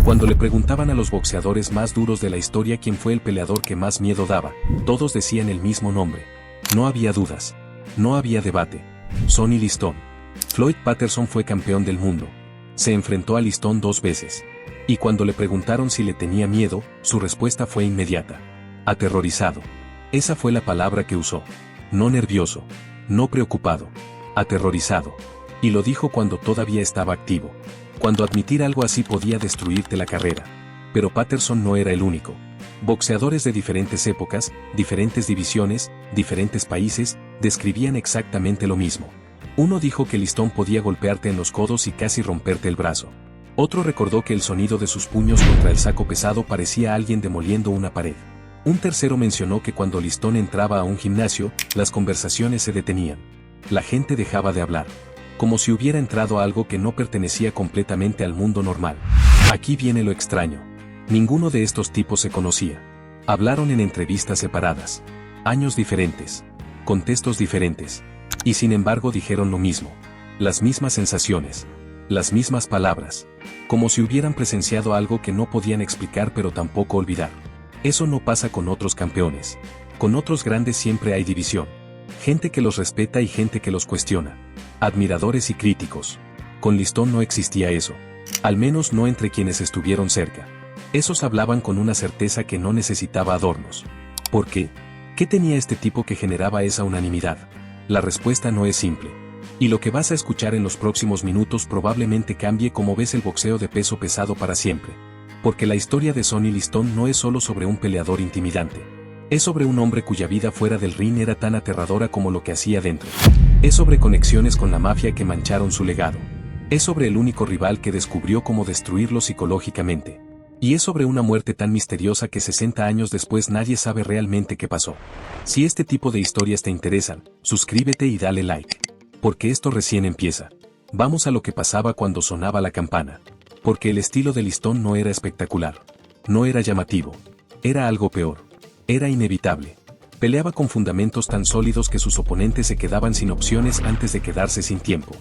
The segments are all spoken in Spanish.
Cuando le preguntaban a los boxeadores más duros de la historia quién fue el peleador que más miedo daba, todos decían el mismo nombre. No había dudas. No había debate. Sonny Liston. Floyd Patterson fue campeón del mundo. Se enfrentó a Liston 2 veces. Y cuando le preguntaron si le tenía miedo, su respuesta fue inmediata. Aterrorizado. Esa fue la palabra que usó. No nervioso. No preocupado. Aterrorizado. Y lo dijo cuando todavía estaba activo. Cuando admitir algo así podía destruirte la carrera. Pero Patterson no era el único. Boxeadores de diferentes épocas, diferentes divisiones, diferentes países, describían exactamente lo mismo. Uno dijo que Liston podía golpearte en los codos y casi romperte el brazo. Otro recordó que el sonido de sus puños contra el saco pesado parecía a alguien demoliendo una pared. Un tercero mencionó que cuando Liston entraba a un gimnasio, las conversaciones se detenían. La gente dejaba de hablar. Como si hubiera entrado a algo que no pertenecía completamente al mundo normal. Aquí viene lo extraño. Ninguno de estos tipos se conocía. Hablaron en entrevistas separadas. Años diferentes. Contextos diferentes. Y sin embargo dijeron lo mismo. Las mismas sensaciones. Las mismas palabras. Como si hubieran presenciado algo que no podían explicar pero tampoco olvidar. Eso no pasa con otros campeones. Con otros grandes siempre hay división. Gente que los respeta y gente que los cuestiona. Admiradores y críticos. Con Liston no existía eso. Al menos no entre quienes estuvieron cerca. Esos hablaban con una certeza que no necesitaba adornos. ¿Por qué? ¿Qué tenía este tipo que generaba esa unanimidad? La respuesta no es simple. Y lo que vas a escuchar en los próximos minutos probablemente cambie cómo ves el boxeo de peso pesado para siempre. Porque la historia de Sonny Liston no es solo sobre un peleador intimidante. Es sobre un hombre cuya vida fuera del ring era tan aterradora como lo que hacía dentro. Es sobre conexiones con la mafia que mancharon su legado. Es sobre el único rival que descubrió cómo destruirlo psicológicamente. Y es sobre una muerte tan misteriosa que 60 años después nadie sabe realmente qué pasó. Si este tipo de historias te interesan, suscríbete y dale like. Porque esto recién empieza. Vamos a lo que pasaba cuando sonaba la campana. Porque el estilo de Liston no era espectacular. No era llamativo. Era algo peor. Era inevitable. Peleaba con fundamentos tan sólidos que sus oponentes se quedaban sin opciones antes de quedarse sin tiempo.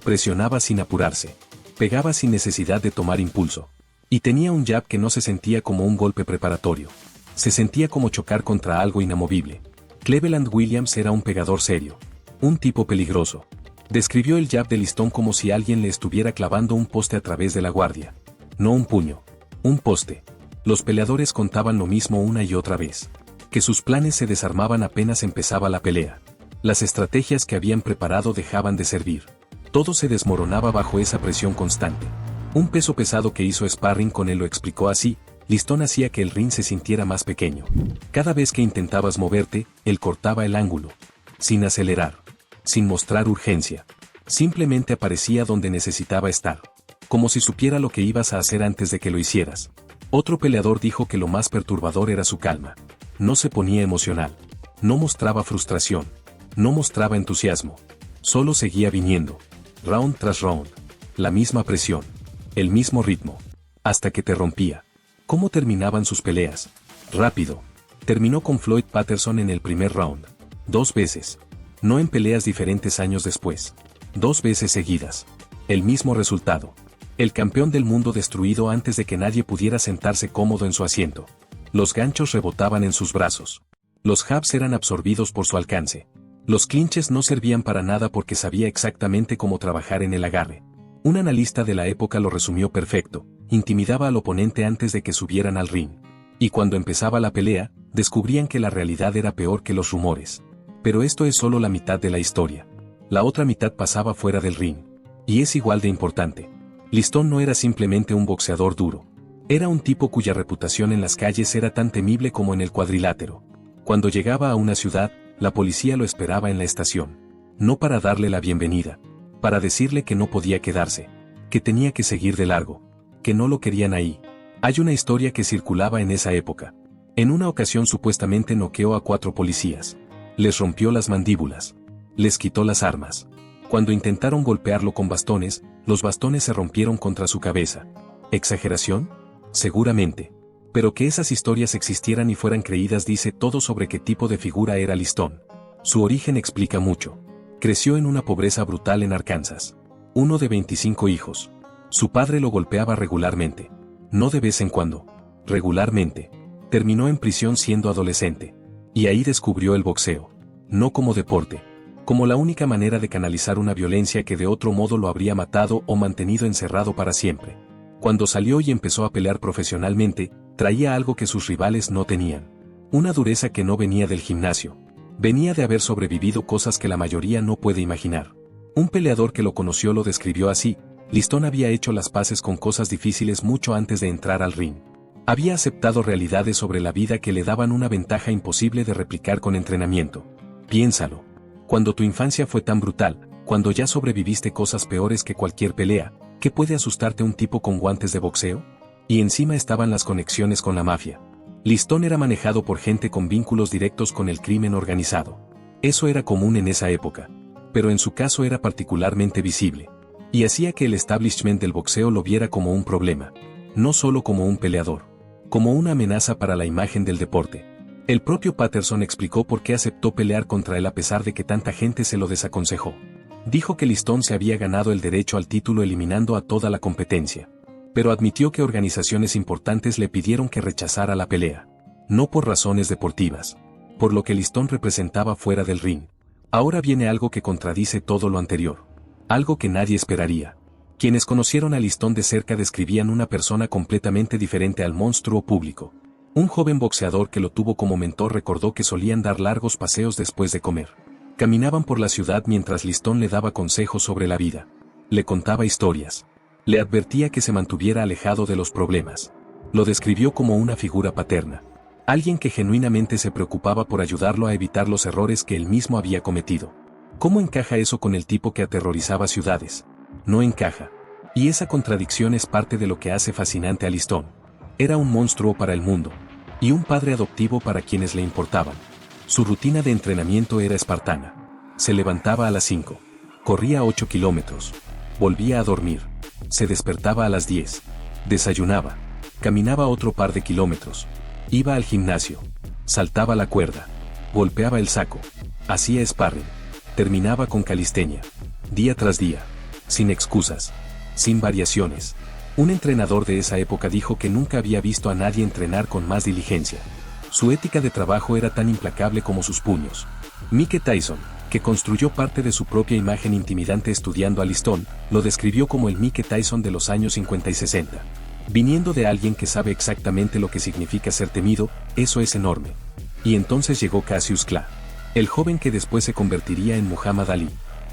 Presionaba sin apurarse. Pegaba sin necesidad de tomar impulso. Y tenía un jab que no se sentía como un golpe preparatorio. Se sentía como chocar contra algo inamovible. Cleveland Williams era un pegador serio. Un tipo peligroso. Describió el jab de Liston como si alguien le estuviera clavando un poste a través de la guardia. No un puño. Un poste. Los peleadores contaban lo mismo una y otra vez. Que sus planes se desarmaban apenas empezaba la pelea. Las estrategias que habían preparado dejaban de servir. Todo se desmoronaba bajo esa presión constante. Un peso pesado que hizo sparring con él lo explicó así: Liston hacía que el ring se sintiera más pequeño. Cada vez que intentabas moverte, él cortaba el ángulo. Sin acelerar. Sin mostrar urgencia. Simplemente aparecía donde necesitaba estar. Como si supiera lo que ibas a hacer antes de que lo hicieras. Otro peleador dijo que lo más perturbador era su calma. No se ponía emocional. No mostraba frustración. No mostraba entusiasmo. Solo seguía viniendo. Round tras round. La misma presión. El mismo ritmo. Hasta que te rompía. ¿Cómo terminaban sus peleas? Rápido. Terminó con Floyd Patterson en el primer round. 2 veces. No en peleas diferentes años después. 2 veces seguidas. El mismo resultado. El campeón del mundo destruido antes de que nadie pudiera sentarse cómodo en su asiento. Los ganchos rebotaban en sus brazos. Los jabs eran absorbidos por su alcance. Los clinches no servían para nada porque sabía exactamente cómo trabajar en el agarre. Un analista de la época lo resumió perfecto: intimidaba al oponente antes de que subieran al ring. Y cuando empezaba la pelea, descubrían que la realidad era peor que los rumores. Pero esto es solo la mitad de la historia. La otra mitad pasaba fuera del ring. Y es igual de importante. Liston no era simplemente un boxeador duro. Era un tipo cuya reputación en las calles era tan temible como en el cuadrilátero. Cuando llegaba a una ciudad, la policía lo esperaba en la estación. No para darle la bienvenida. Para decirle que no podía quedarse. Que tenía que seguir de largo. Que no lo querían ahí. Hay una historia que circulaba en esa época. En una ocasión supuestamente noqueó a 4 policías. Les rompió las mandíbulas. Les quitó las armas. Cuando intentaron golpearlo con bastones, los bastones se rompieron contra su cabeza. ¿Exageración? Seguramente. Pero que esas historias existieran y fueran creídas dice todo sobre qué tipo de figura era Liston. Su origen explica mucho. Creció en una pobreza brutal en Arkansas. Uno de 25 hijos. Su padre lo golpeaba regularmente. No de vez en cuando. Regularmente. Terminó en prisión siendo adolescente. Y ahí descubrió el boxeo. No como deporte. Como la única manera de canalizar una violencia que de otro modo lo habría matado o mantenido encerrado para siempre. Cuando salió y empezó a pelear profesionalmente, traía algo que sus rivales no tenían. Una dureza que no venía del gimnasio. Venía de haber sobrevivido cosas que la mayoría no puede imaginar. Un peleador que lo conoció lo describió así: Liston había hecho las paces con cosas difíciles mucho antes de entrar al ring. Había aceptado realidades sobre la vida que le daban una ventaja imposible de replicar con entrenamiento. Piénsalo. Cuando tu infancia fue tan brutal, cuando ya sobreviviste cosas peores que cualquier pelea, ¿qué puede asustarte un tipo con guantes de boxeo? Y encima estaban las conexiones con la mafia. Liston era manejado por gente con vínculos directos con el crimen organizado. Eso era común en esa época. Pero en su caso era particularmente visible. Y hacía que el establishment del boxeo lo viera como un problema. No solo como un peleador. Como una amenaza para la imagen del deporte. El propio Patterson explicó por qué aceptó pelear contra él a pesar de que tanta gente se lo desaconsejó. Dijo que Liston se había ganado el derecho al título eliminando a toda la competencia. Pero admitió que organizaciones importantes le pidieron que rechazara la pelea. No por razones deportivas. Por lo que Liston representaba fuera del ring. Ahora viene algo que contradice todo lo anterior. Algo que nadie esperaría. Quienes conocieron a Liston de cerca describían una persona completamente diferente al monstruo público. Un joven boxeador que lo tuvo como mentor recordó que solían dar largos paseos después de comer. Caminaban por la ciudad mientras Liston le daba consejos sobre la vida. Le contaba historias. Le advertía que se mantuviera alejado de los problemas. Lo describió como una figura paterna. Alguien que genuinamente se preocupaba por ayudarlo a evitar los errores que él mismo había cometido. ¿Cómo encaja eso con el tipo que aterrorizaba ciudades? No encaja. Y esa contradicción es parte de lo que hace fascinante a Liston. Era un monstruo para el mundo. Y un padre adoptivo para quienes le importaban. Su rutina de entrenamiento era espartana. Se levantaba a las 5. Corría 8 kilómetros. Volvía a dormir. Se despertaba a las 10. Desayunaba. Caminaba otro par de kilómetros. Iba al gimnasio. Saltaba la cuerda. Golpeaba el saco. Hacía sparring. Terminaba con calistenia. Día tras día. Sin excusas. Sin variaciones. Un entrenador de esa época dijo que nunca había visto a nadie entrenar con más diligencia. Su ética de trabajo era tan implacable como sus puños. Mike Tyson, que construyó parte de su propia imagen intimidante estudiando a Liston, lo describió como el Mike Tyson de los años 50 y 60. Viniendo de alguien que sabe exactamente lo que significa ser temido, eso es enorme. Y entonces llegó Cassius Clay, el joven que después se convertiría en Muhammad Ali.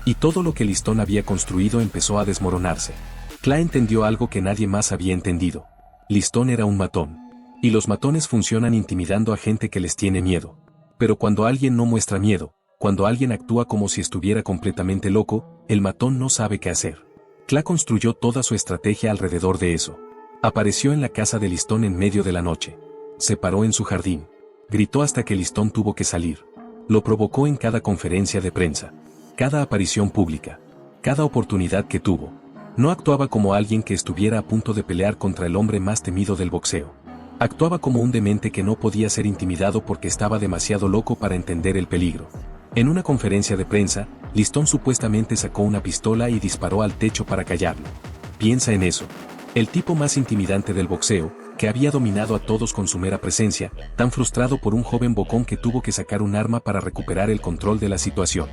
Y todo lo que Liston había construido empezó a desmoronarse. Clay entendió algo que nadie más había entendido. Liston era un matón. Y los matones funcionan intimidando a gente que les tiene miedo. Pero cuando alguien no muestra miedo, cuando alguien actúa como si estuviera completamente loco, el matón no sabe qué hacer. Clay construyó toda su estrategia alrededor de eso. Apareció en la casa de Liston en medio de la noche. Se paró en su jardín. Gritó hasta que Liston tuvo que salir. Lo provocó en cada conferencia de prensa. Cada aparición pública. Cada oportunidad que tuvo. No actuaba como alguien que estuviera a punto de pelear contra el hombre más temido del boxeo. Actuaba como un demente que no podía ser intimidado porque estaba demasiado loco para entender el peligro. En una conferencia de prensa, Liston supuestamente sacó una pistola y disparó al techo para callarlo. Piensa en eso. El tipo más intimidante del boxeo, que había dominado a todos con su mera presencia, tan frustrado por un joven bocón que tuvo que sacar un arma para recuperar el control de la situación.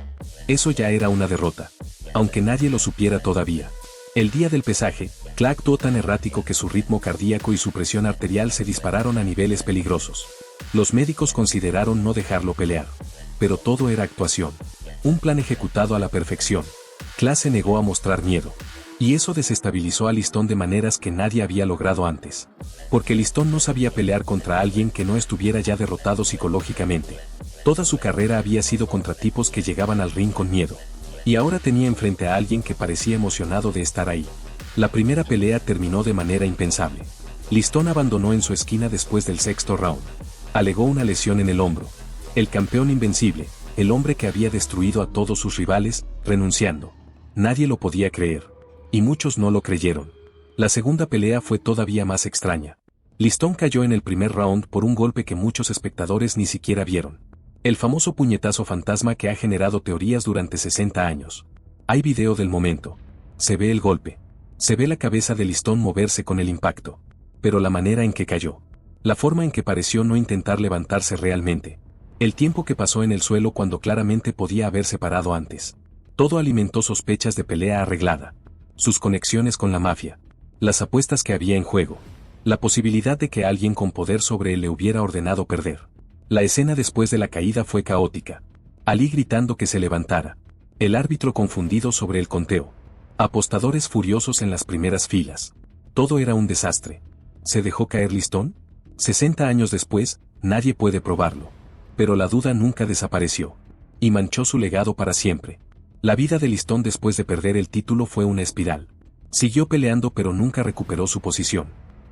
Eso ya era una derrota. Aunque nadie lo supiera todavía. El día del pesaje, Clay actuó tan errático que su ritmo cardíaco y su presión arterial se dispararon a niveles peligrosos. Los médicos consideraron no dejarlo pelear. Pero todo era actuación. Un plan ejecutado a la perfección. Clay se negó a mostrar miedo. Y eso desestabilizó a Liston de maneras que nadie había logrado antes. Porque Liston no sabía pelear contra alguien que no estuviera ya derrotado psicológicamente. Toda su carrera había sido contra tipos que llegaban al ring con miedo. Y ahora tenía enfrente a alguien que parecía emocionado de estar ahí. La primera pelea terminó de manera impensable. Liston abandonó en su esquina después del sexto round. Alegó una lesión en el hombro. El campeón invencible, el hombre que había destruido a todos sus rivales, renunciando. Nadie lo podía creer. Y muchos no lo creyeron. La segunda pelea fue todavía más extraña. Liston cayó en el primer round por un golpe que muchos espectadores ni siquiera vieron. El famoso puñetazo fantasma que ha generado teorías durante 60 años. Hay video del momento. Se ve el golpe. Se ve la cabeza de Liston moverse con el impacto. pero la manera en que cayó. La forma en que pareció no intentar levantarse realmente. El tiempo que pasó en el suelo cuando claramente podía haberse parado antes. Todo alimentó sospechas de pelea arreglada. Sus conexiones con la mafia. Las apuestas que había en juego. La posibilidad de que alguien con poder sobre él le hubiera ordenado perder. La escena después de la caída fue caótica. Ali gritando que se levantara. El árbitro confundido sobre el conteo. Apostadores furiosos en las primeras filas. Todo era un desastre. ¿Se dejó caer Listón? 60 años después, nadie puede probarlo. Pero la duda nunca desapareció. Y manchó su legado para siempre. La vida de Listón después de perder el título fue una espiral. Siguió peleando pero nunca recuperó su posición.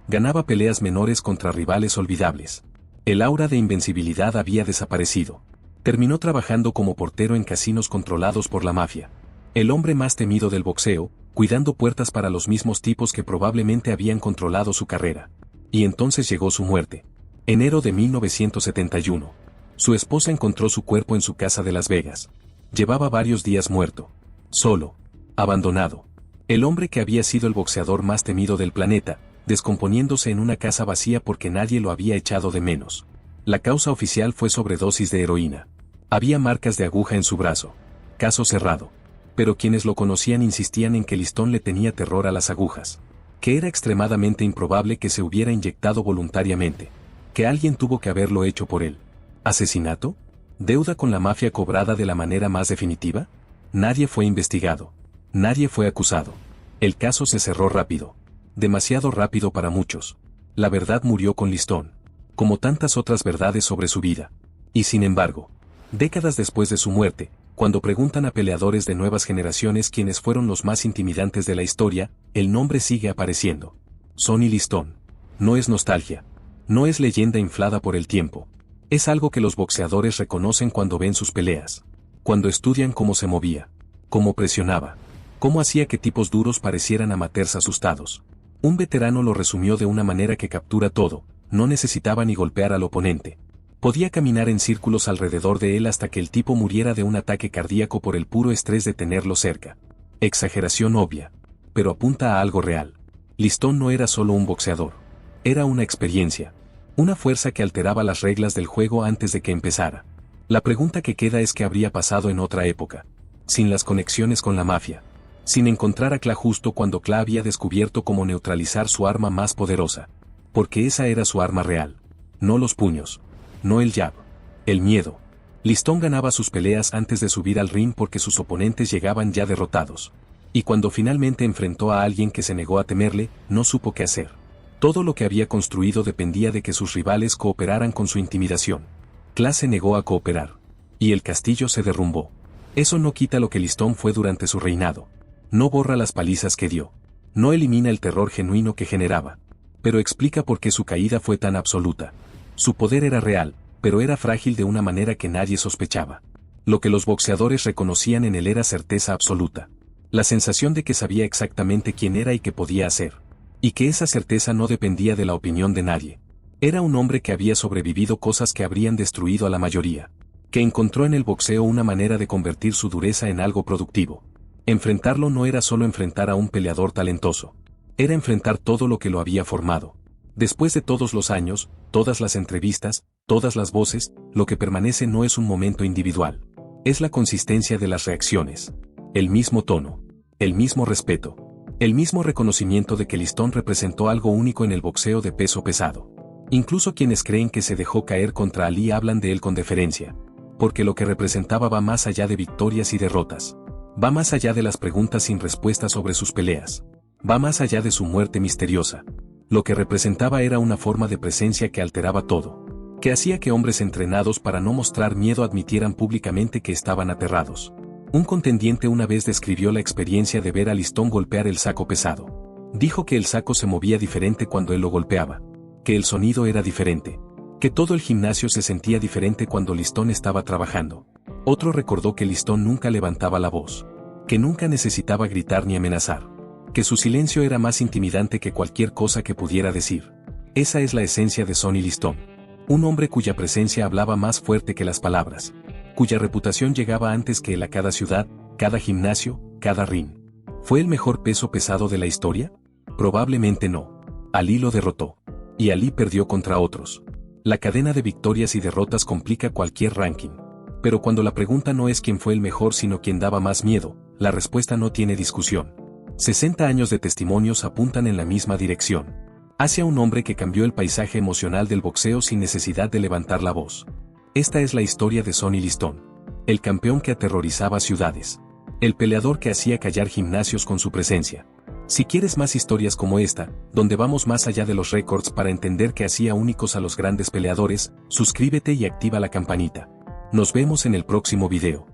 Ganaba peleas menores contra rivales olvidables. El aura de invencibilidad había desaparecido. Terminó trabajando como portero en casinos controlados por la mafia. El hombre más temido del boxeo, cuidando puertas para los mismos tipos que probablemente habían controlado su carrera. Y entonces llegó su muerte. Enero de 1971. Su esposa encontró su cuerpo en su casa de Las Vegas. Llevaba varios días muerto. Solo. Abandonado. El hombre que había sido el boxeador más temido del planeta, descomponiéndose en una casa vacía porque nadie lo había echado de menos. La causa oficial fue sobredosis de heroína. Había marcas de aguja en su brazo. Caso cerrado. Pero quienes lo conocían insistían en que Listón le tenía terror a las agujas. Que era extremadamente improbable que se hubiera inyectado voluntariamente. Que alguien tuvo que haberlo hecho por él. ¿Asesinato? ¿Deuda con la mafia cobrada de la manera más definitiva? Nadie fue investigado. Nadie fue acusado. El caso se cerró rápido. Demasiado rápido para muchos. La verdad murió con Listón. Como tantas otras verdades sobre su vida. Y sin embargo, décadas después de su muerte, cuando preguntan a peleadores de nuevas generaciones quiénes fueron los más intimidantes de la historia, el nombre sigue apareciendo. Sonny Listón. No es nostalgia. No es leyenda inflada por el tiempo. Es algo que los boxeadores reconocen cuando ven sus peleas. Cuando estudian cómo se movía. Cómo presionaba. Cómo hacía que tipos duros parecieran amateurs asustados. Un veterano lo resumió de una manera que captura todo. No necesitaba ni golpear al oponente. Podía caminar en círculos alrededor de él hasta que el tipo muriera de un ataque cardíaco por el puro estrés de tenerlo cerca. Exageración obvia. Pero apunta a algo real. Listón no era solo un boxeador. Era una experiencia. Una fuerza que alteraba las reglas del juego antes de que empezara. La pregunta que queda es qué habría pasado en otra época. Sin las conexiones con la mafia. Sin encontrar a Cla justo cuando Cla había descubierto cómo neutralizar su arma más poderosa. Porque esa era su arma real. No los puños. No el jab. El miedo. Listón ganaba sus peleas antes de subir al ring porque sus oponentes llegaban ya derrotados. Y cuando finalmente enfrentó a alguien que se negó a temerle, no supo qué hacer. Todo lo que había construido dependía de que sus rivales cooperaran con su intimidación. Cla se negó a cooperar. Y el castillo se derrumbó. Eso no quita lo que Listón fue durante su reinado. No borra las palizas que dio. No elimina el terror genuino que generaba. Pero explica por qué su caída fue tan absoluta. Su poder era real, pero era frágil de una manera que nadie sospechaba. Lo que los boxeadores reconocían en él era certeza absoluta. La sensación de que sabía exactamente quién era y qué podía hacer. Y que esa certeza no dependía de la opinión de nadie. Era un hombre que había sobrevivido cosas que habrían destruido a la mayoría. Que encontró en el boxeo una manera de convertir su dureza en algo productivo. Enfrentarlo no era solo enfrentar a un peleador talentoso. Era enfrentar todo lo que lo había formado. Después de todos los años, todas las entrevistas, todas las voces, lo que permanece no es un momento individual. Es la consistencia de las reacciones. El mismo tono. El mismo respeto. El mismo reconocimiento de que Listón representó algo único en el boxeo de peso pesado. Incluso quienes creen que se dejó caer contra Ali hablan de él con deferencia. Porque lo que representaba va más allá de victorias y derrotas. Va más allá de las preguntas sin respuesta sobre sus peleas. Va más allá de su muerte misteriosa. Lo que representaba era una forma de presencia que alteraba todo. Que hacía que hombres entrenados para no mostrar miedo admitieran públicamente que estaban aterrados. Un contendiente una vez describió la experiencia de ver a Listón golpear el saco pesado. Dijo que el saco se movía diferente cuando él lo golpeaba. Que el sonido era diferente. Que todo el gimnasio se sentía diferente cuando Listón estaba trabajando. Otro recordó que Listón nunca levantaba la voz. Que nunca necesitaba gritar ni amenazar. Que su silencio era más intimidante que cualquier cosa que pudiera decir. Esa es la esencia de Sonny Listón. Un hombre cuya presencia hablaba más fuerte que las palabras. Cuya reputación llegaba antes que él a cada ciudad, cada gimnasio, cada ring. ¿Fue el mejor peso pesado de la historia? Probablemente no. Ali lo derrotó. Y Ali perdió contra otros. La cadena de victorias y derrotas complica cualquier ranking. Pero cuando la pregunta no es quién fue el mejor sino quién daba más miedo, la respuesta no tiene discusión. 60 años de testimonios apuntan en la misma dirección. Hacia un hombre que cambió el paisaje emocional del boxeo sin necesidad de levantar la voz. Esta es la historia de Sonny Liston. El campeón que aterrorizaba ciudades. El peleador que hacía callar gimnasios con su presencia. Si quieres más historias como esta, donde vamos más allá de los récords para entender qué hacía únicos a los grandes peleadores, suscríbete y activa la campanita. Nos vemos en el próximo video.